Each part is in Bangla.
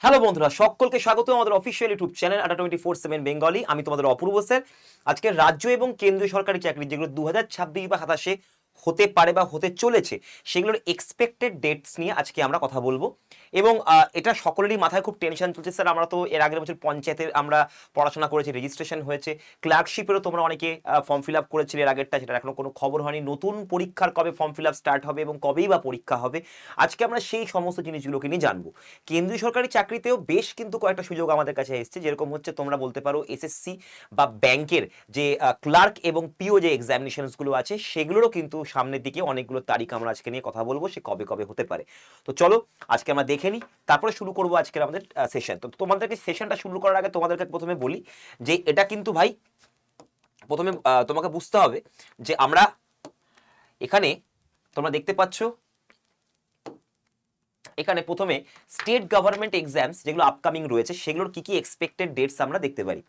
হ্যালো বন্ধুরা, সকলকে স্বাগত আমাদের অফিসিয়াল ইউটিউব চ্যানেল আড্ডা 24/7 বেঙ্গলি। আমি তোমাদের অপূর্ব স্যার। আজকে রাজ্য এবং কেন্দ্রীয় সরকারি চাকরি যেগুলো 2026 বা 27 হতে পারে বা হতে চলেছে সেগুলোর এক্সপেক্টেড ডেটস নিয়ে আজকে আমরা কথা বলবো। এবং এটা সকলেরই মাথায় খুব টেনশন চলছে। স্যার, আমরা তো এর আগের বছর পঞ্চায়েতের আমরা পড়াশোনা করেছি, রেজিস্ট্রেশন হয়েছে, ক্লার্কশিপেরও তোমরা অনেকে ফর্ম ফিল আপ করেছিলে এর আগেরটা, সেটা এখনো কোনো খবর হয়নি। নতুন পরীক্ষার কবে ফর্ম ফিল আপ স্টার্ট হবে এবং কবেই বা পরীক্ষা হবে, আজকে আমরা সেই সমস্ত জিনিসগুলোকে নিয়ে জানবো। কেন্দ্রীয় সরকারি চাকরিতেও বেশ কিন্তু কয়েকটা সুযোগ আমাদের কাছে এসেছে, যেরকম হচ্ছে তোমরা বলতে পারো এসএসসি বা ব্যাংকের যে ক্লার্ক এবং পিও যে এক্সামিনেশনসগুলো আছে সেগুলোরও কিন্তু সামনের দিকে অনেকগুলো তারিখ আমরা আজকে নিয়ে কথা বলবো, সে কবে কবে হতে পারে। তো চলো আজকে আমরা দেখে নিই, তারপরে শুরু করবো আজকের আমাদের সেশন। তো তোমাদেরকে সেশনটা শুরু করার আগে তোমাদেরকে প্রথমে বলি যে এটা কিন্তু ভাই প্রথমে তোমাকে বুঝতে হবে যে আমরা এখানে তোমরা দেখতে পাচ্ছ এখানে প্রথমে স্টেট গভর্নমেন্ট এক্সামস যেগুলো আপকামিং রয়েছে সেগুলোর কি কি এক্সপেক্টেড ডেটস আমরা দেখতে পারি।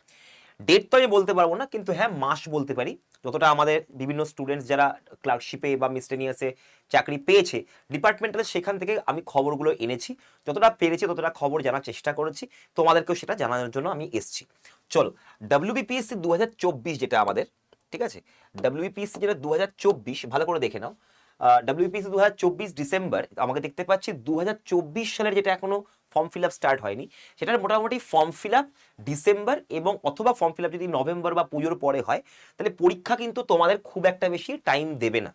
ডেট তো আমি বলতে পারবো না, কিন্তু হ্যাঁ মাস বলতে পারি। যতটা আমাদের বিভিন্ন স্টুডেন্টস যারা ক্লার্কশিপে বা মিসলেনিয়াসে চাকরি পেয়েছে ডিপার্টমেন্টাল, সেখান থেকে আমি খবরগুলো এনেছি, যতটা পেরেছি ততটা খবর জানার চেষ্টা করেছি, তোমাদেরকেও সেটা জানানোর জন্য আমি এসেছি। চলো, WBPSC 2024 যেটা আমাদের, ঠিক আছে, WBPSC যেটা 2024 ভালো করে দেখে নাও। WBPSC 2024 ডিসেম্বর, আমাকে দেখতে পাচ্ছি 2024 সালের যেটা এখনো ফর্ম ফিল আপ স্টার্ট হয়নি, সেটার মোটামুটি ফর্ম ফিল আপ ডিসেম্বর এবং অথবা ফর্ম ফিল আপ যদি নভেম্বর বা পুজোর পরে হয়, তাহলে পরীক্ষা কিন্তু তোমাদের খুব একটা বেশি টাইম দেবে না।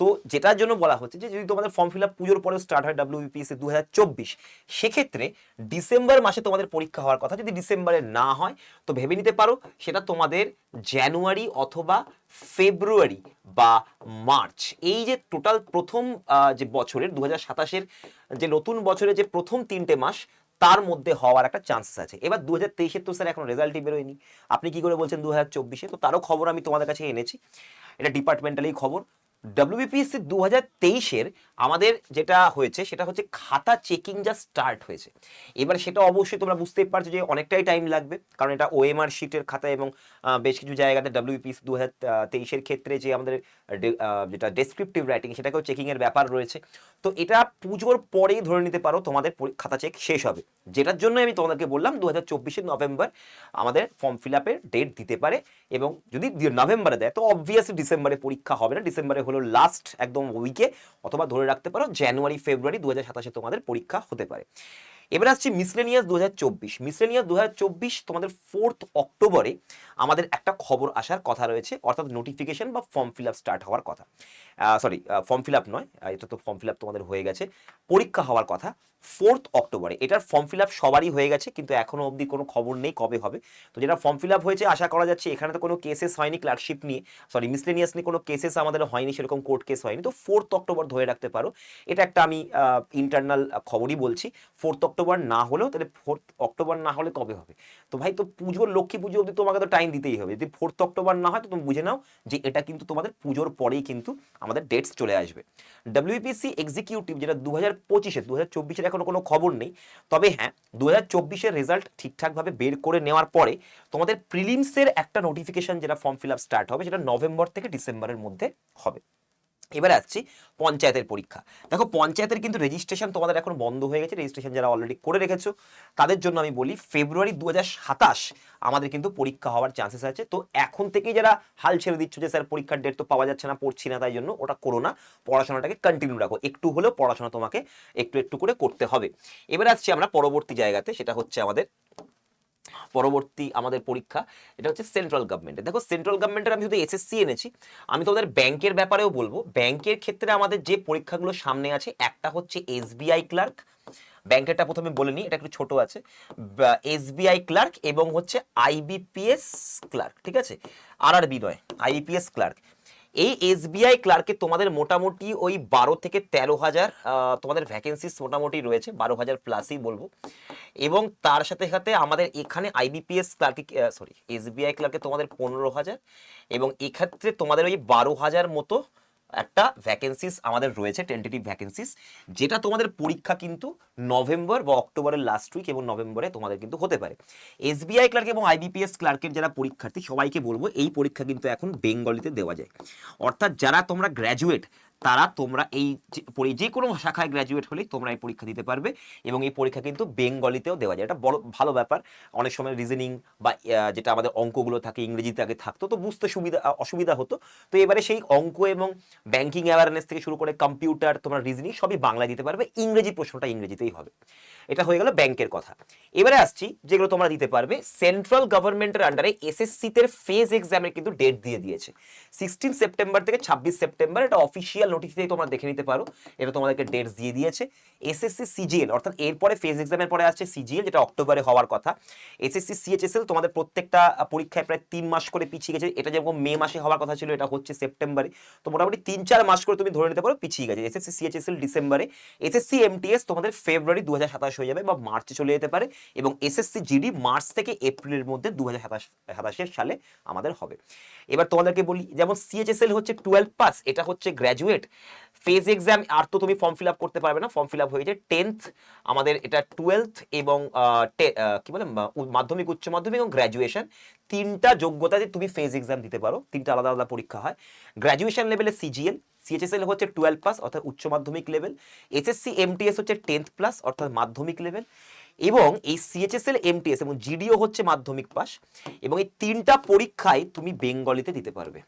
তো যেটার জন্য বলা হচ্ছে যে যদি তোমাদের ফর্ম ফিল আপ পুজোর পরে স্টার্ট হয় WBPSC 2024, সেক্ষেত্রে ডিসেম্বর মাসে তোমাদের পরীক্ষা হওয়ার কথা। যদি ডিসেম্বরে না হয় তো ভেবে নিতে পারো সেটা তোমাদের জানুয়ারি অথবা ফেব্রুয়ারি বা মার্চ, এই যে টোটাল প্রথম যে বছরের 2027-এর যে নতুন বছরের যে প্রথম 3টে মাস, তার মধ্যে হওয়ার একটা চান্সেস আছে। এবার 2023-এর তো স্যার এখন রেজাল্টই বেরোয়নি, আপনি কি করে বলছেন 2024-এ? তো তারও খবর আমি তোমাদের কাছে এনেছি, এটা ডিপার্টমেন্টালি খবর। WBPSC 2023-এর আমাদের যেটা হয়েছে সেটা হচ্ছে খাতা চেকিং যা স্টার্ট হয়েছে। এবার সেটা অবশ্যই তোমরা বুঝতেই পারছো যে অনেকটাই টাইম লাগবে, কারণ এটা OMR শিটের খাতা এবং বেশ কিছু জায়গাতে WBPSC 2023-এর ক্ষেত্রে যে আমাদের যেটা ডেসক্রিপটিভ রাইটিং সেটাকেও চেকিংয়ের ব্যাপার রয়েছে। তো এটা পুজোর পরেই ধরে নিতে পারো তোমাদের খাতা চেক শেষ হবে, যেটার জন্য আমি তোমাদেরকে বললাম 2024-এর নভেম্বর আমাদের ফর্ম ফিল আপের ডেট দিতে পারে। এবং যদি নভেম্বরে দেয় তো অবভিয়াসলি ডিসেম্বরে পরীক্ষা হবে না, ডিসেম্বরে হলো লাস্ট একদম উইকে, অথবা ধরে রাখতে পারো জানুয়ারি ফেব্রুয়ারি 2027-এ তোমাদের পরীক্ষা হতে পারে। এবার আসছি মিসলেনিয়াস 2024। মিসলেনিয়াস 2024 তোমাদের 4 অক্টোবরে আমাদের একটা খবর আসার কথা রয়েছে, অর্থাৎ নোটিফিকেশন বা ফর্ম ফিল আপ স্টার্ট হওয়ার কথা। সরি, ফর্ম ফিল আপ নয়, এটা তো ফর্ম ফিল আপ তোমাদের হয়ে গেছে, পরীক্ষা হওয়ার কথা 4 অক্টোবরে। এটার ফর্ম ফিল আপ সবারই হয়ে গেছে, কিন্তু এখনো অবধি কোনো খবর নেই কবে হবে। তো যেটা ফর্ম ফিল আপ হয়েছে আশা করা যাচ্ছে, এখানে তো কোনো কেসেস হয়নি ক্লার্কশিপ নিয়ে, সরি মিসলেনিয়াস নিয়ে কোনো কেসেস আমাদের হয়নি, সেরকম কোর্ট কেস হয়নি। তো 4 অক্টোবর ধরে রাখতে পারো, এটা একটা আমি ইন্টারনাল খবরই বলছি। 4 অক্টোবর না হলেও তাহলে 4 অক্টোবর না হলে কবে হবে? তো ভাই, তো পুজোর লক্ষ্মী পুজো অবধি তোমাকে তো টাইম দিতেই হবে। যদি 4 অক্টোবর না হয় তো তুমি বুঝে নাও যে এটা কিন্তু তোমাদের পুজোর পরেই কিন্তু আমাদের ডেটস চলে আসবে। WBPSC এক্সিকিউটিভ যেটা 2025-এ, 2024-এর এখনো কোনো খবর নেই, তবে হ্যাঁ 2024-এর রেজাল্ট ঠিকঠাকভাবে বের করে নেওয়ার পরে তোমাদের প্রিলিমসের একটা নোটিফিকেশন যেটা ফর্ম ফিল আপ স্টার্ট হবে, যেটা নভেম্বর থেকে ডিসেম্বরের মধ্যে হবে। এবারে আসছি পঞ্চায়েতের পরীক্ষা। দেখো, পঞ্চায়েতের কিন্তু রেজিস্ট্রেশন তোমাদের এখন বন্ধ হয়ে গেছে। রেজিস্ট্রেশন যারা অলরেডি করে রেখেছো তাদের জন্য আমি বলি ফেব্রুয়ারি 2027 আমাদের কিন্তু পরীক্ষা হওয়ার চান্সেস আছে। তো এখন থেকেই যারা হাল ছেড়ে দিচ্ছ যে স্যার পরীক্ষার ডেট তো পাওয়া যাচ্ছে না, পড়ছি না, তাই জন্য ওটা করো না, পড়াশোনাটাকে কন্টিনিউ রাখো। একটু হলেও পড়াশোনা তোমাকে একটু একটু করে করতে হবে। এবারে আসছি আমরা পরবর্তী জায়গাতে, সেটা হচ্ছে আমাদের পরবর্তী আমাদের পরীক্ষা, এটা হচ্ছে সেন্ট্রাল গভর্নমেন্টের। দেখো, সেন্ট্রাল গভর্নমেন্টের আমি শুধু SSC এনেছি, আমি তোমাদের ব্যাংকের ব্যাপারেও বলবো। ব্যাংকের ক্ষেত্রে আমাদের যে পরীক্ষাগুলো সামনে আছে, একটা হচ্ছে SBI ক্লার্ক, ব্যাংকেরটা প্রথমে বলে নিই, এটা একটু ছোট আছে, SBI ক্লার্ক এবং হচ্ছে IBPS ক্লার্ক, ঠিক আছে, RRB নয়, IBPS ক্লার্ক। এই SBI ক্লার্কে তোমাদের মোটামুটি ওই 12 থেকে 13,000 তোমাদের ভ্যাকেন্সিস মোটামুটি রয়েছে, 12,000 প্লাসই বলবো। এবং তার সাথে সাথে আমাদের এখানে IBPS ক্লার্কে, সরি SBI ক্লার্কে তোমাদের 15,000, এবং এক্ষেত্রে তোমাদের ওই 12,000 মতো একটা ভ্যাকেন্সিস আমাদের রয়েছে, টেন্টেটিভ ভ্যাকেন্সিস, যেটা তোমাদের পরীক্ষা কিন্তু নভেম্বর বা অক্টোবরের লাস্ট উইক এবং নভেম্বরে তোমাদের কিন্তু হতে পারে। SBI ক্লার্ক এবং IBPS ক্লার্কের যারা পরীক্ষার্থী সবাইকে বলবো এই পরীক্ষা কিন্তু এখন বেঙ্গলিতে দেওয়া যায়। অর্থাৎ যারা তোমরা গ্র্যাজুয়েট, তারা তোমরা এই যে কোনো শাখায় গ্র্যাজুয়েট হলেই তোমরা এই পরীক্ষা দিতে পারবে, এবং এই পরীক্ষা কিন্তু বেঙ্গলিতেও দেওয়া যায়। এটা বড় ভালো ব্যাপার। অনেক সময় রিজনিং বা যেটা আমাদের অঙ্কগুলো থাকে ইংরেজিতে আগে থাকতো, তো বুঝতে অসুবিধা হতো। তো এবারে সেই অঙ্ক এবং ব্যাংকিং অ্যাওয়ারনেস থেকে শুরু করে কম্পিউটার, তোমরা রিজনিং সবই বাংলায় দিতে পারবে, ইংরেজি প্রশ্নটা ইংরেজিতেই হবে। এটা হয়ে গেল ব্যাংকের কথা। এবারে আসছি যেগুলো তোমরা দিতে পারবে। সেন্ট্রাল গভর্নমেন্টের আন্ডারে এসএসসি তে ফেজ এক্সামের কিন্তু ডেট দিয়ে দিয়েছে 16 সেপ্টেম্বর থেকে 26 সেপ্টেম্বর। এটা অফিসিয়াল নোটিফিকেশন তোমরা দেখে নিতে পারো, এটা তোমাদেরকে ডেটস দিয়ে দিয়েছে। এসএসসি সিজিএল অর্থাৎ এরপরে ফেজ এক্সামের পরে আসছে সিজিএল, যেটা অক্টোবরে হওয়ার কথা। এসএসসি সিএইচএসএল তোমাদের প্রত্যেকটা পরীক্ষায় প্রায় 3 মাস করে পিছিয়ে গেছে। এটা যেরকম মে মাসে হওয়ার কথা ছিল, এটা হচ্ছে সেপ্টেম্বরে। তো মোটামুটি 3-4 মাস করে তুমি ধরে নিতে পারো পিছিয়ে গেছে। এসএসসি সিএইচএসএল ডিসেম্বরে, এসএসসি এমটিএস তোমাদের ফেব্রুয়ারি 2027 হয়ে যাবে বা মার্চে চলে যেতে পারে, এবং এসএসসি জিডি মার্চ থেকে এপ্রিলের মধ্যে 2027 সালে আমাদের হবে। এবার তোমাদেরকে বলি, যেমন সিএইচএসএল হচ্ছে 12 পাস, এটা হচ্ছে গ্র্যাজুয়েট। ফেজ এক্সাম আর তো তুমি ফর্ম ফিল আপ করতে পারবে না, ফর্ম ফিল আপ হয়ে যায় 10th আমাদের, এটা 12th এবং কি বলে মাধ্যমিক, উচ্চ মাধ্যমিক এবং গ্র্যাজুয়েশন, তিনটা যোগ্যতাতে তুমি ফেজ এক্সাম দিতে পারো। তিনটা আলাদা আলাদা পরীক্ষা হয়। গ্র্যাজুয়েশন লেভেলে সিজিএল, সিএইচএসএল হচ্ছে 12 পাস অর্থাৎ উচ্চ মাধ্যমিক লেভেল, এসএসসি এমটিএস হচ্ছে 10th প্লাস অর্থাৎ মাধ্যমিক লেভেল, এবং এই সিএইচএসএল এমটিএস এবং জিডিও হচ্ছে মাধ্যমিক পাস। এবং এই তিনটা পরীক্ষায় তুমি বেঙ্গলিতে দিতে পারবে।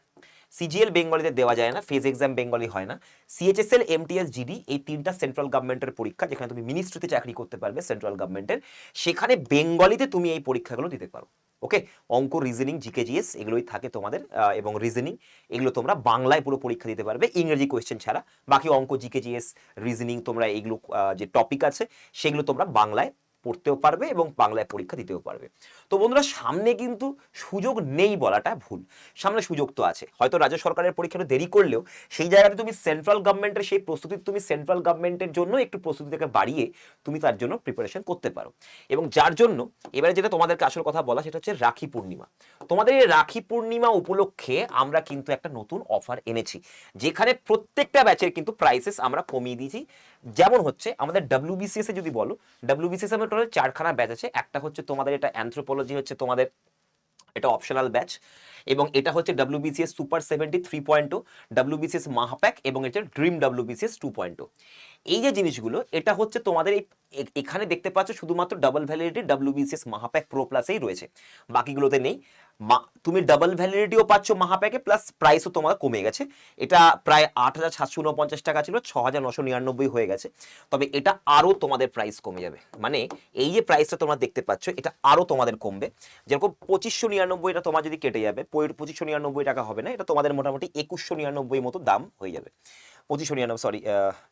সিজিএল বেঙ্গলিতে দেওয়া যায় না, ফেজ এক্সাম বেঙ্গলি হয় না। সিএইচএসএল এমটিএস জিডি এই তিনটা সেন্ট্রাল গভর্নমেন্টের পরীক্ষা, যেখানে তুমি মিনিস্ট্রিতে চাকরি করতে পারবে সেন্ট্রাল গভর্নমেন্টের, সেখানে বেঙ্গলিতে তুমি এই পরীক্ষাগুলো দিতে পারো। ওকে, অঙ্ক, রিজনিং, জিকে জিএস এগুলোই থাকে তোমাদের, এবং রিজনিং এগুলো তোমরা বাংলায় পুরো পরীক্ষা দিতে পারবে ইংরেজি কোয়েশ্চেন ছাড়া। বাকি অঙ্ক, জিকে জিএস, রিজনিং তোমরা এইগুলো যে টপিক আছে সেগুলো তোমরা বাংলায় পড়তেও পারবে এবং বাংলায় পরীক্ষা দিতেও পারবে। তো বন্ধুরা, সামনে কিন্তু সুযোগ নেই বলাটা ভুল, সামনে সুযোগ তো আছে। হয়তো রাজ্য সরকারের পরীক্ষাটা দেরি করলেও সেই জায়গাতে তুমি সেন্ট্রাল গভর্নমেন্টের সেই প্রস্তুতি, তুমি সেন্ট্রাল গভর্নমেন্টের জন্য একটু প্রস্তুতিটাকে বাড়িয়ে তুমি তার জন্য প্রিপারেশন করতে পারো। এবং যার জন্য এবারে যেটা তোমাদেরকে আসল কথা বলা, সেটা হচ্ছে রাখি পূর্ণিমা। তোমাদের এই রাখি পূর্ণিমা উপলক্ষে আমরা কিন্তু একটা নতুন অফার এনেছি, যেখানে প্রত্যেকটা ব্যাচের কিন্তু প্রাইসেস আমরা কমিয়ে দিয়েছি। যেমন হচ্ছে আমাদের ডাব্লিউবিসিএস এ যদি বলো, ডাব্লিউবিসিএস এর টোটাল 4খানা ব্যাচ আছে। একটা হচ্ছে তোমাদের এটা অ্যানথ্রোপোলজি, হচ্ছে তোমাদের এটা অপশনাল ব্যাচ, এবং এটা হচ্ছে ডাব্লিউবিসিএস সুপার 70 3.0, ডাব্লিউবিসিএস মাহাপ্যাক, এবং এটা ড্রিম ডাব্লিউবিসিএস 2.0। এই যে জিনিসগুলো, এটা হচ্ছে তোমাদের এই এখানে দেখতে পাচ্ছ শুধুমাত্র double validity WBCS Mahapack pro প্লাসেই রয়েছে, বাকিগুলোতে নেই। তুমি ডাবল ভ্যালিডিটিও পাচ্ছ মাহাপ্যাকে, প্লাস প্রাইসও তোমার কমে গেছে। এটা প্রায় 8,749 টাকা ছিল, 6,999 হয়ে গেছে। তবে এটা আরও তোমাদের প্রাইস কমে যাবে, মানে এই যে প্রাইসটা তোমরা দেখতে পাচ্ছ এটা আরও তোমাদের কমবে। যেরকম 2,599 এটা তোমার যদি কেটে যাবে, 2,599 টাকা হবে না, এটা তোমাদের মোটামুটি 2,199 মতো দাম হয়ে যাবে। 2,599, সরি,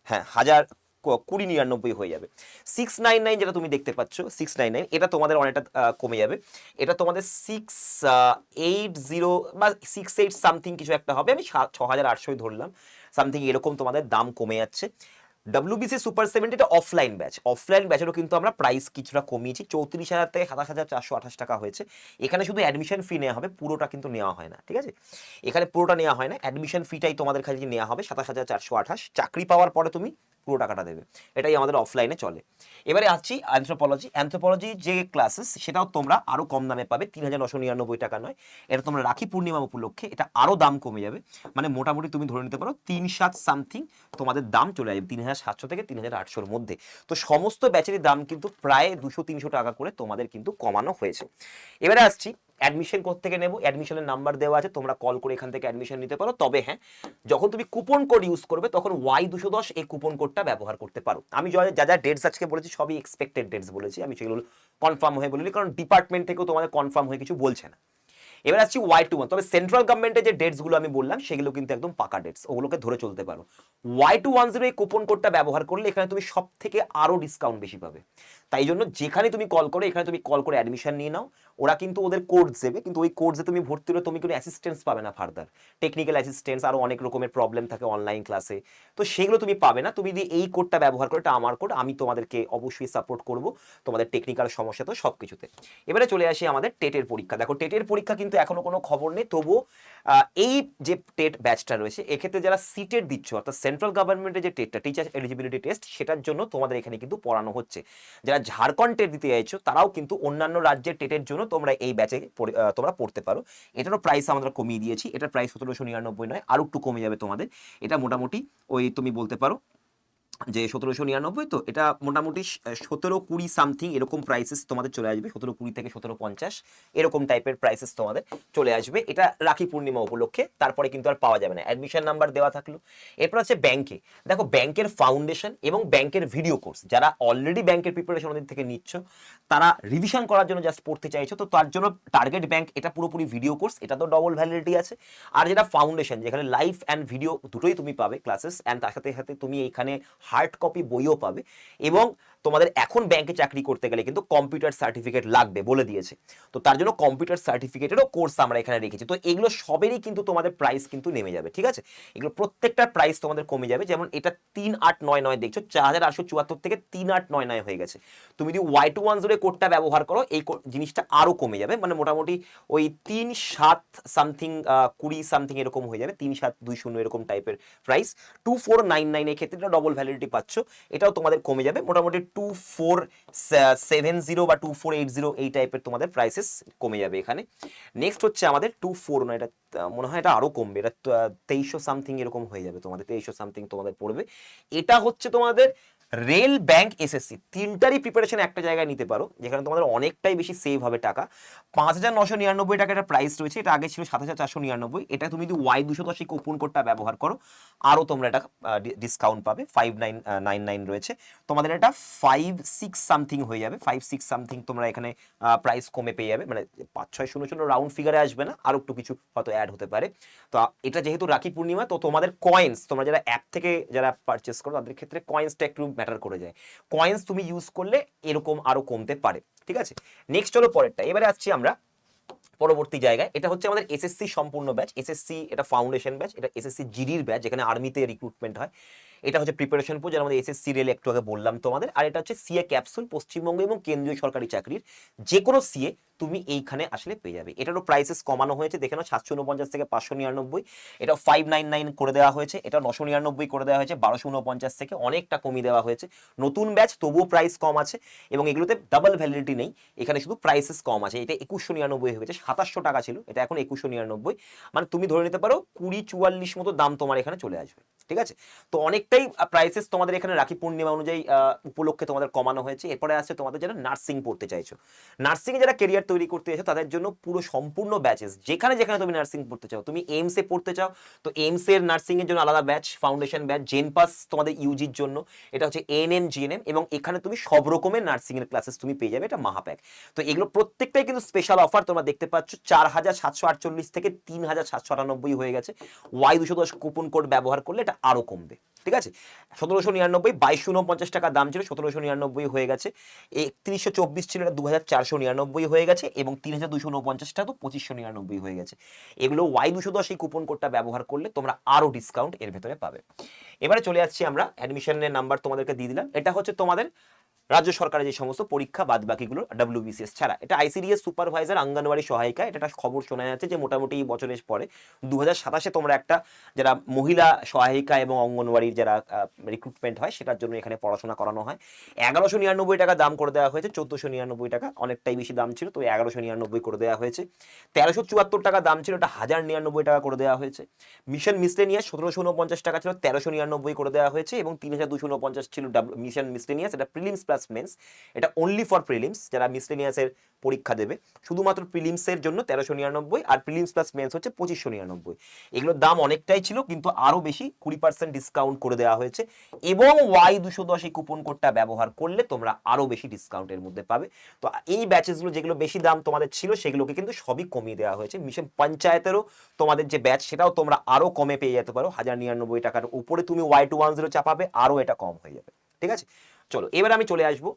হ্যাঁ, 1,020,99 হয়ে যাবে। 699 যেটা তুমি দেখতে পাচ্ছ, 699 এটা তোমাদের অনেকটা কমে যাবে। এটা তোমাদের 680 বা 68 সামথিং কিছু একটা হবে, আমি 6,800 ধরলাম, সামথিং এরকম তোমাদের দাম কমে যাচ্ছে। ডাব্লিউবিসি সুপার 70 এটা অফলাইন ব্যাচ, অফলাইন ব্যাচেরও কিন্তু আমরা প্রাইস কিছুটা কমিয়েছি, 34,000 থেকে 27,428 টাকা হয়েছে। এখানে শুধু অ্যাডমিশন ফি নেওয়া হবে, পুরোটা কিন্তু নেওয়া হয় না, ঠিক আছে? এখানে পুরোটা নেওয়া হয় না, অ্যাডমিশন ফিটাই তোমাদের কাছে নেওয়া হবে 27,428। চাকরি পাওয়ার পরে তুমি পুরো টাকাটা দেবে, এটাই আমাদের অফলাইনে চলে। এবারে আসছি অ্যানথ্রোপোলজি যে ক্লাসেস, সেটাও তোমরা আরও কম দামে পাবে, 3,999 টাকা নয়, এটা তোমরা রাখি পূর্ণিমা উপলক্ষে এটা আরও দাম কমে যাবে। মানে মোটামুটি তুমি ধরে নিতে পারো 3,700 সামথিং তোমাদের দাম চলে যাবে, 3,700 থেকে 3,800-র মধ্যে। তো সমস্ত ব্যাচেরই দাম কিন্তু প্রায় 200-300 টাকা করে তোমাদের কিন্তু কমানো হয়েছে। এবারে আসছি অ্যাডমিশন কোত্থেকে নেব। অ্যাডমিশনের নাম্বার দেওয়া আছে, তোমরা কল করে এখান থেকে অ্যাডমিশন নিতে পারো। তবে হ্যাঁ, যখন তুমি কুপন কোড ইউজ করবে তখন Y210 এই কুপন কোডটা ব্যবহার করতে পারো। আমি যা যা ডেটস আজকে বলেছি সবই এক্সপেক্টেড ডেটস বলেছি, আমি সেগুলো কনফার্ম হয়ে বলিনি, কারণ ডিপার্টমেন্ট থেকেও তোমাদের কনফার্ম হয়ে কিছু বলছে না। এবার আসছি Y21, তবে সেন্ট্রাল গভর্নমেন্টের যে ডেটসগুলো আমি বললাম সেগুলো কিন্তু একদম পাকা ডেটস, ওগুলোকে ধরে চলতে পারো। Y210 এই কুপন কোডটা ব্যবহার করলে এখানে তুমি সব থেকে আরও ডিসকাউন্ট বেশি পাবে। তাই জন্য যেখানে তুমি কল করো, এখানে তুমি কল করে অ্যাডমিশন নিয়ে নাও। ওরা কিন্তু ওদের কোর্স দেবে, কিন্তু ওই কোর্সে তুমি ভর্তি হলে তুমি কোনো অ্যাসিস্ট্যান্স পাবে না, ফার্দার টেকনিক্যাল অ্যাসিস্ট্যান্স, আরও অনেক রকমের প্রবলেম থাকে অনলাইন ক্লাসে, তো সেগুলো তুমি পাবে না। তুমি যদি এই কোডটা ব্যবহার করো, এটা আমার কোড, আমি তোমাদেরকে অবশ্যই সাপোর্ট করব তোমাদের টেকনিক্যাল সমস্যা তো সব কিছুতে। এবারে চলে আসি আমাদের টেটের পরীক্ষা। দেখো টেটের পরীক্ষা কিন্তু কিন্তু এখনো কোনো খবর নেই। তবুও এই যে টেট ব্যাচটা রয়েছে এক্ষেত্রে যারা সিটেট দিচ্ছ অর্থাৎ সেন্ট্রাল গভর্নমেন্টের যে টেটটা টিচার এলিজিবিলিটি টেস্ট সেটার জন্য তোমাদের এখানে কিন্তু পড়ানো হচ্ছে। যারা ঝাড়খণ্ড টেট দিতে চাইছো তারাও কিন্তু অন্যান্য রাজ্যের টেটের জন্য তোমরা এই ব্যাচে তোমরা পড়তে পারো। এটারও প্রাইস আমরা কমিয়ে দিয়েছি, এটার প্রাইস 1799 নয়, আরও একটু কমে যাবে তোমাদের। এটা মোটামুটি ওই তুমি বলতে পারো যে 1799, তো এটা মোটামুটি 1720 সামথিং এরকম প্রাইসেস তোমাদের চলে আসবে, 1720 থেকে 1750 এরকম টাইপের প্রাইসেস তোমাদের চলে আসবে। এটা রাখি পূর্ণিমা উপলক্ষে, তারপরে কিন্তু আর পাওয়া যাবে না। অ্যাডমিশন নাম্বার দেওয়া থাকলো। এরপর আছে ব্যাংকে। দেখো ব্যাংকের ফাউন্ডেশন এবং ব্যাংকের ভিডিও কোর্স, যারা অলরেডি ব্যাংকের প্রিপারেশন ওদের থেকে নিচ্ছ, তারা রিভিশন করার জন্য জাস্ট পড়তে চাইছো, তো তার জন্য টার্গেট ব্যাংক এটা পুরোপুরি ভিডিও কোর্স, এটা তো ডবল ভ্যালিডিটি আছে। আর যেটা ফাউন্ডেশন, যেখানে লাইভ অ্যান্ড ভিডিও দুটোই তুমি পাবে ক্লাসেস, অ্যান্ড তার সাথে সাথে তুমি এখানে হার্ড কপি বইও পাবে। এবং তোমাদের এখন ব্যাংকে চাকরি করতে গেলে কিন্তু কম্পিউটার সার্টিফিকেট লাগবে বলে দিয়েছে, তো তার জন্য কম্পিউটার সার্টিফিকেটেরও কোর্স আমরা এখানে রেখেছি। তো এগুলো সবেরই কিন্তু তোমাদের প্রাইস কিন্তু নেমে যাবে, ঠিক আছে? এগুলো প্রত্যেকটার প্রাইস তোমাদের কমে যাবে। যেমন এটা 3899 দেখছো, 4874 থেকে 3899 হয়ে গেছে। তুমি যদি Y210 কোডটা ব্যবহার করো এই জিনিসটা আরো কমে যাবে, মানে মোটামুটি ওই 37 সামথিং 20 সামথিং এরকম হয়ে যাবে, 3720 এরকম টাইপের প্রাইস। 2499 এর ক্ষেত্রে ডবল ভ্যালিডিটি পাচ্ছ, এটাও তোমাদের কমে যাবে মোটামুটি 2470 বা 2480 এই টাইপের তোমাদের প্রাইসেস কমে যাবে এখানে। নেক্সট হচ্ছে আমাদের 24, এটা মনে হয় এটা আরো কমবে, এটা 2300 সামথিং এরকম হয়ে যাবে তোমাদের, 2300 সামথিং তোমাদের পড়বে। এটা হচ্ছে তোমাদের রেল, ব্যাংক, এসএসসি তিনটারই প্রিপারেশন একটা জায়গায় নিতে পারো, যেখানে তোমাদের অনেকটাই বেশি সেভ হবে টাকা। 5999 টাকা একটা প্রাইস রয়েছে, এটা আগে ছিল 7499। এটা তুমি যদি Y210 কুপন কোডটা ব্যবহার করো আরও তোমরা এটা ডিসকাউন্ট পাবে, 5999 রয়েছে তোমাদের, এটা 56 সামথিং হয়ে যাবে, 56 সামথিং তোমরা এখানে প্রাইস কমে পেয়ে যাবে, মানে 5600 রাউন্ড ফিগারে আসবে না, আরও একটু কিছু হয়তো অ্যাড হতে পারে। তো এটা যেহেতু রাখি পূর্ণিমা, তো তোমাদের কয়েন্স, তোমরা যারা অ্যাপ থেকে যারা পারচেস করো তাদের ক্ষেত্রে কয়েন্সটা একটু ম্যাটার করে যায়। কয়েন্স তুমি ইউজ করলে এরকম আরো কমতে পারে, ঠিক আছে? নেক্সট হলো পরেরটা। এবারে আসছি আমরা পরবর্তী জায়গায়। এটা হচ্ছে আমাদের এসএসসি সম্পূর্ণ ব্যাচ। এসএসসি এটা ফাউন্ডেশন ব্যাচ, এটা এসএসসি জিডির ব্যাচ, যেখানে আর্মিতে রিক্রুটমেন্ট হয়। এটা হচ্ছে প্রিপারেশন পো, যারা আমাদের এসএসসি রেল একটু আগে বললাম তোমাদের। আর এটা হচ্ছে সিএ ক্যাপসুল, পশ্চিমবঙ্গ এবং কেন্দ্রীয় সরকারি চাকরির যে কোনো সিএ তুমি এইখানে আসলে পেয়ে যাবে। এটারও প্রাইসেস কমানো হয়েছে, দেখে নাও 749 থেকে 599, এটা 599 করে দেওয়া হয়েছে, এটা 999 করে দেওয়া হয়েছে, 1249 থেকে অনেকটা কমিয়ে দেওয়া হয়েছে। নতুন ব্যাচ, তবুও প্রাইস কম আছে, এবং এগুলোতে ডাবল ভ্যালিডিটি নেই, এখানে শুধু প্রাইসেস কম আছে। এটা 2199 হয়ে গেছে, 2700 টাকা ছিল, এটা এখন 2199। মানে তুমি ধরে নিতে পারো 20-44 মতো দাম তোমার এখানে চলে আসবে, ঠিক আছে? তো অনেকটাই প্রাইসেস তোমাদের এখানে রাখি পূর্ণিমা অনুযায়ী উপলক্ষে তোমাদের কমানো হয়েছে। এরপরে আসছে তোমাদের যারা নার্সিং পড়তে চাইছো, নার্সিং এ যারা কেরিয়ার তৈরি করতে চাইছো তাদের জন্য পুরো সম্পূর্ণ ব্যাচেস, যেখানে যেখানে তুমি নার্সিং পড়তে চাও, তুমি এইমসে পড়তে চাও তো এইমস এর নার্সিং এর জন্য আলাদা ব্যাচ, ফাউন্ডেশন ব্যাচ, জেনপাস তোমাদের ইউজির জন্য, এটা হচ্ছে এএনএম জিএনএম, এবং এখানে তুমি সব রকমের নার্সিং এর ক্লাসেস তুমি পেয়ে যাবে, এটা মাহাপ্যাক। তো এগুলো প্রত্যেকটাই কিন্তু স্পেশাল অফার, তোমরা দেখতে পাচ্ছ 4748 থেকে 3798 হয়ে গেছে। Y210 কুপন কোড ব্যবহার করলে এটা আরো কমবে, ঠিক আছে? 1799, 2249 টাকা দাম ছিল, 1799 হয়ে গেছে। 3124 ছিল, এটা 2499 হয়ে গেছে, এবং 3249 টাকা তো 2599 হয়ে গেছে। এগুলো Y210 এই কুপন কোডটা ব্যবহার করলে তোমরা আরো ডিসকাউন্ট এর ভেতরে পাবে। এবারে চলে যাচ্ছি আমরা, অ্যাডমিশনের নাম্বার তোমাদেরকে দিয়ে দিলাম। এটা হচ্ছে তোমাদের রাজ্য সরকারের যে সমস্ত পরীক্ষা বাদ বাকিগুলো WBCS ছাড়া। এটা ICDS সুপারভাইজার, অঙ্গনওয়াড়ি সহায়িকা, এটা একটা খবর শোনা যাচ্ছে যে মোটামুটি এই বছরের পরে 2027-এ তোমরা একটা যারা মহিলা সহায়িকা এবং অঙ্গনওয়াড়ির যারা রিক্রুটমেন্ট হয় সেটার জন্য এখানে পড়াশোনা করানো হয়। 1199 টাকা দাম করে দেওয়া হয়েছে, 1499 টাকা, অনেকটাই বেশি দাম ছিল, তো 1199 করে দেওয়া হয়েছে। 1374 টাকা দাম ছিল, এটা 1099 টাকা করে দেওয়া হয়েছে। মিশন মিসলেনিয়াস 1749 টাকা ছিল, 1399 করে দেওয়া হয়েছে, এবং 3249 ছিল মিশন মিসলেনিয়াস, এটা প্রিলিমস প্লাস মেন্স, এটা অনলি ফর প্রিলিমস, যারা মিসলেনিয়াসের পরীক্ষা দেবে শুধুমাত্র প্রিলিমসের জন্য 1399, আর প্রিলিমস প্লাস মেন্স হচ্ছে 2599। এগুলোর দাম অনেকটাই ছিল, কিন্তু আরো বেশি 20% ডিসকাউন্ট করে দেওয়া হয়েছে, এবং Y210 এই কুপন কোডটা ব্যবহার করলে তোমরা আরো বেশি ডিসকাউন্টের মধ্যে পাবে। তো এই ব্যাচেসগুলো যেগুলো বেশি দাম তোমাদের ছিল সেগুলোকে কিন্তু সবই কমিয়ে দেওয়া হয়েছে। মিশন পঞ্চায়েতেরও তোমাদের যে ব্যাচ সেটাও তোমরা আরো কমে পেয়ে যেতে পারো, 1099 টাকার উপরে তুমি Y210 চাপাবে, আরো এটা কম হয়ে যাবে, ঠিক আছে? চলো এবার আমি চলে আসবো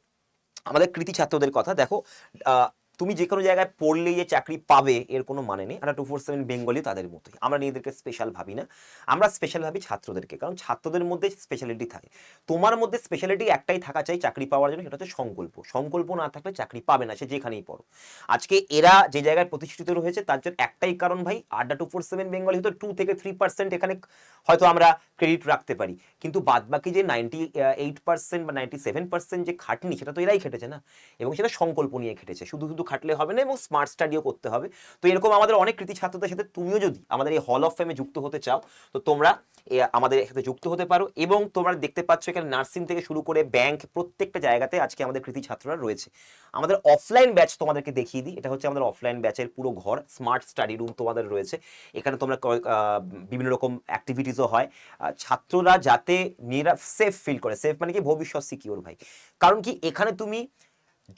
আমাদের কৃতি ছাত্রদের কথা। দেখো তুমি যে কোনো জায়গায় পড়লেই যে চাকরি পাবে এর কোনো মানে নেই। আমরা 247 বেঙ্গলি তাদের মতোই, আমরা নিজেদেরকে স্পেশাল ভাবি না, আমরা স্পেশাল ভাবি ছাত্রদেরকে, কারণ ছাত্রদের মধ্যে স্পেশালিটি থাকে। তোমার মধ্যে স্পেশালিটি একটাই থাকা চাই চাকরি পাওয়ার জন্য, সেটা হচ্ছে সংকল্প। সংকল্প না থাকলে চাকরি পাবে না, সে যেখানেই পড়ো। আজকে এরা যে জায়গায় প্রতিষ্ঠিত রয়েছে তার জন্য একটাই কারণ ভাই, আড্ডা 247 বেঙ্গলি হয়তো 2 থেকে 3% এখানে হয়তো আমরা ক্রেডিট রাখতে পারি, কিন্তু বাদ বাকি যে 98% বা 97% যে খাটনি, সেটা তো এরাই খেটেছে না, এবং সেটা সংকল্প নিয়ে খেটেছে। শুধু শুধু খাটলে হবে না, এবং স্মার্ট স্টাডিও করতে হবে। তো এরকম আমাদের অনেক কৃতি ছাত্রদের সাথে তুমিও যদি আমাদের এই হল অফ ফেমে যুক্ত হতে চাও, তো তোমরা আমাদের সাথে যুক্ত হতে পারো। এবং তোমরা দেখতে পাচ্ছ এখানে নার্সিং থেকে শুরু করে ব্যাংক, প্রত্যেকটা জায়গাতে আজকে আমাদের কৃতি ছাত্ররা রয়েছে। আমাদের অফলাইন ব্যাচ তোমাদেরকে দেখিয়ে দিই, এটা হচ্ছে আমাদের অফলাইন ব্যাচের পুরো ঘর। স্মার্ট স্টাডি রুম তোমাদের রয়েছে, এখানে তোমরা বিভিন্ন রকম অ্যাক্টিভিটিসও হয়। ছাত্ররা যাতে সেফ ফিল করে, সেফ মানে কি ভবিষ্যৎ সিকিউর ভাই। কারণ কি, এখানে তুমি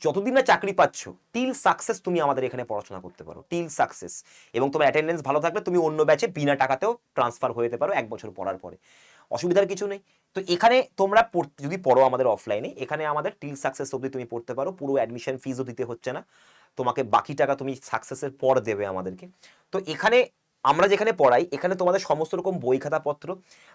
যতদিন না চাকরি পাচ্ছ, টিল সাকসেস তুমি আমাদের এখানে পড়াশোনা করতে পারো, টিল সাকসেস। এবং তোমার অ্যাটেন্ডেন্স ভালো থাকলে তুমি অন্য ব্যাচে বিনা টাকাতেও ট্রান্সফার হয়ে যেতে পারো 1 বছর পড়ার পরে, অসুবিধার কিছু নেই। তো এখানে তোমরা যদি পড়ো আমাদের অফলাইনে, এখানে আমাদের টিল সাকসেস অবধি তুমি পড়তে পারো, পুরো অ্যাডমিশন ফিজও দিতে হচ্ছে না তোমাকে, বাকি টাকা তুমি সাকসেসের পর দেবে আমাদেরকে। তো এখানে আমরা যেখানে পড়াই, এখানে তোমাদের সমস্ত রকম বই খাতাপত্র,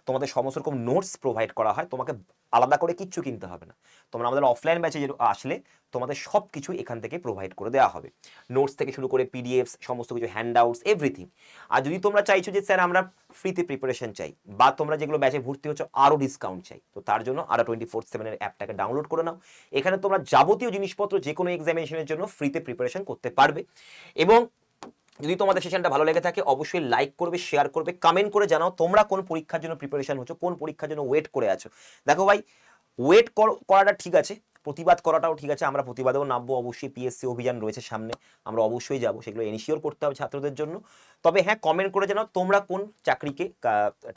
তোমাদের সমস্ত রকম নোটস প্রোভাইড করা হয়, তোমাকে আলাদা করে কিচ্ছু কিনতে হবে না। তোমরা আমাদের অফলাইন ব্যাচে আসলে তোমাদের সব কিছু এখান থেকে প্রোভাইড করে দেওয়া হবে, নোটস থেকে শুরু করে পিডিএফস, সমস্ত কিছু হ্যান্ডআউটস, এভরিথিং। আর যদি তোমরা চাইছো যে স্যার আমরা ফ্রিতে প্রিপারেশন চাই, বা তোমরা যেগুলো ব্যাচে ভর্তি হচ্ছে আরও ডিসকাউন্ট চাই, তো তার জন্য আরও 24/7 অ্যাপটাকে ডাউনলোড করে নাও। এখানে তোমরা যাবতীয় জিনিসপত্র যে কোনো এক্সামিনেশনের জন্য ফ্রিতে প্রিপারেশন করতে পারবে। এবং যদি তোমাদের সেশনটা ভালো লেগে থাকে, অবশ্যই লাইক করবে, শেয়ার করবে, কমেন্ট করে জানাও তোমরা কোন পরীক্ষার জন্য প্রিপারেশন হচ্ছ, কোন পরীক্ষার জন্য ওয়েট করে আছো। দেখো ভাই, ওয়েট করাটা ঠিক আছে, প্রতিবাদ করাটাও ঠিক আছে, আমরা প্রতিবাদেও নামবো অবশ্যই। পিএসসি অভিযান রয়েছে সামনে, আমরা অবশ্যই যাব, সেগুলো এনশিওর করতে হবে ছাত্রদের জন্য। তবে হ্যাঁ, কমেন্ট করে জানাও তোমরা কোন চাকরিকে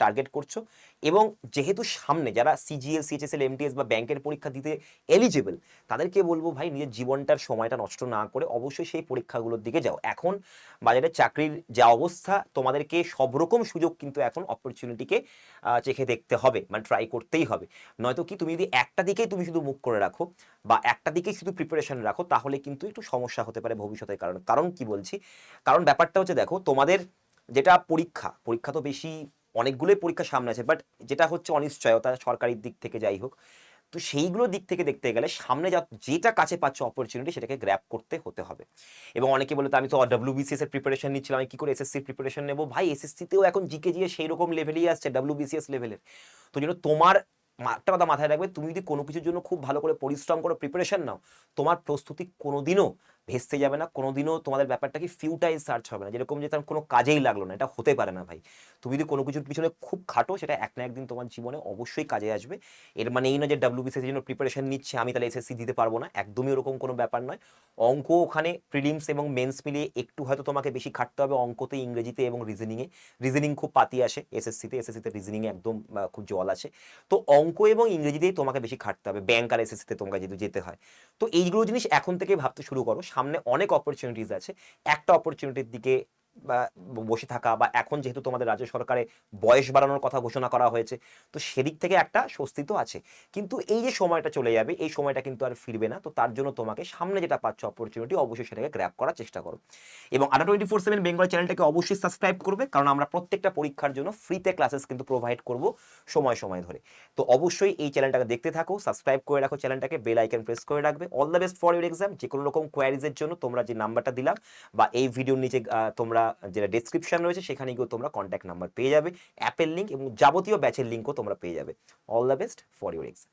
টার্গেট করছো। এবং যেহেতু সামনে যারা সিজিএল, সিএইচএসএল, এমটিএস বা ব্যাংকের পরীক্ষা দিতে এলিজিবল, তাদেরকে বলবো ভাই, নিজের জীবনটার সময়টা নষ্ট না করে অবশ্যই সেই পরীক্ষাগুলোর দিকে যাও। এখন বাজারে চাকরির যা অবস্থা, তোমাদেরকে সব রকম সুযোগ কিন্তু এখন অপরচুনিটিকে চেখে দেখতে হবে, মানে ট্রাই করতেই হবে। নয়তো কি, তুমি যদি একটা দিকেই তুমি শুধু মুখ করে রাখো বা একটা দিকেই শুধু প্রিপারেশন রাখো, তাহলে কিন্তু একটু সমস্যা হতে পারে ভবিষ্যতের কারণে। কারণ কি বলছি, কারণ ব্যাপারটা হচ্ছে, দেখো তোমাদের যেটা পরীক্ষা তো বেশি অনেকগুলোই পরীক্ষা সামনে আছে, বাট যেটা হচ্ছে অনিশ্চয়তা সরকারি দিক থেকে যাই হোক, তো সেইগুলোর দিক থেকে দেখতে গেলে সামনে যেটা কাছে পাচ্ছ অপরচুনিটি, সেটাকে গ্র্যাব করতে হতে হবে। এবং অনেকে বলে, তো আমি তো ডব্লিউবিসিএস এর প্রিপারেশন নিচ্ছিলাম, আমি কি করে এসএসসির প্রিপারেশন নেবো? ভাই, এসএসসিতেও এখন জিকে জিএস সেই রকম লেভেলই আসছে, ডব্লিউবিসিএস লেভেলের। তো যেন তোমার একটা কথা মাথায় রাখবে, তুমি যদি কোনো কিছুর জন্য খুব ভালো করে পরিশ্রম করে প্রিপারেশন নাও, তোমার প্রস্তুতি কোনোদিনও ভেস্তে যাবে না, কোনোদিনও তোমাদের ব্যাপারটা কি ফিউটাইল সার্চ হবে না, যেরকম যে তার কোনো কাজেই লাগলো না, এটা হতে পারে না ভাই। তুমি যদি কোনো কিছুর পিছনে খুব খাটো, সেটা এক না একদিন তোমার জীবনে অবশ্যই কাজে আসবে। এর মানে এই না যে ডাব্লিউবিসিএস এর জন্য প্রিপারেশন নিচ্ছে আমি তাহলে এসএসসি দিতে পারবো না, একদমই ওরকম কোনো ব্যাপার নয়। অঙ্ক ওখানে প্রিলিমস এবং মেন্স মিলিয়ে একটু হয়তো তোমাকে বেশি খাটতে হবে, অঙ্কতে, ইংরেজিতে এবং রিজনিংয়ে। রিজনিং খুব পাতি আসে এসএসসিতে রিজনিংয়ে একদম খুব জল আছে। তো অঙ্ক এবং ইংরেজিতেই তোমাকে বেশি খাটতে হবে, ব্যাংক আর এসএসসিতে তোমাকে যেহেতু যেতে হয়। তো এইগুলো জিনিস এখন থেকে ভাবতে শুরু করো, সামনে অনেক অপরচুনিটিস আছে। একটা অপরচুনিটির দিকে বা বসে থাকা, বা এখন যেহেতু তোমাদের রাজ্য সরকারে বয়স বাড়ানোর কথা ঘোষণা করা হয়েছে, তো সেদিক থেকে একটা স্বস্তি তো আছে। কিন্তু এই যে সময়টা চলে যাবে, এই সময়টা কিন্তু আর ফিরবে না। তো তার জন্য তোমাকে সামনে যেটা পাচ্ছ অপরচুনিটি, অবশ্যই সেটাকে গ্র্যাব করার চেষ্টা করো। এবং আড্ডা 24/7 বেঙ্গল চ্যানেলটাকে অবশ্যই সাবস্ক্রাইব করবে, কারণ আমরা প্রত্যেকটা পরীক্ষার জন্য ফ্রিতে ক্লাসেস কিন্তু প্রোভাইড করব সময় সময় ধরে। তো অবশ্যই এই চ্যানেলটাকে দেখতে থাকো, সাবস্ক্রাইব করে রাখো চ্যানেলটাকে, বেল আইকন প্রেস করে রাখবে। All the best for your exam. যে কোনো রকম কোয়ারিজের জন্য তোমরা যে নাম্বারটা দিলাম, বা এই ভিডিওর নিচে তোমরা যেটা ডেসক্রিপশন রয়েছে, সেখানে গিয়ে তোমরা কন্ট্যাক্ট নাম্বার পেয়ে যাবে, অ্যাপের লিঙ্ক এবং যাবতীয় ব্যাচের লিঙ্কও তোমরা পেয়ে যাবে। All the best for your exam.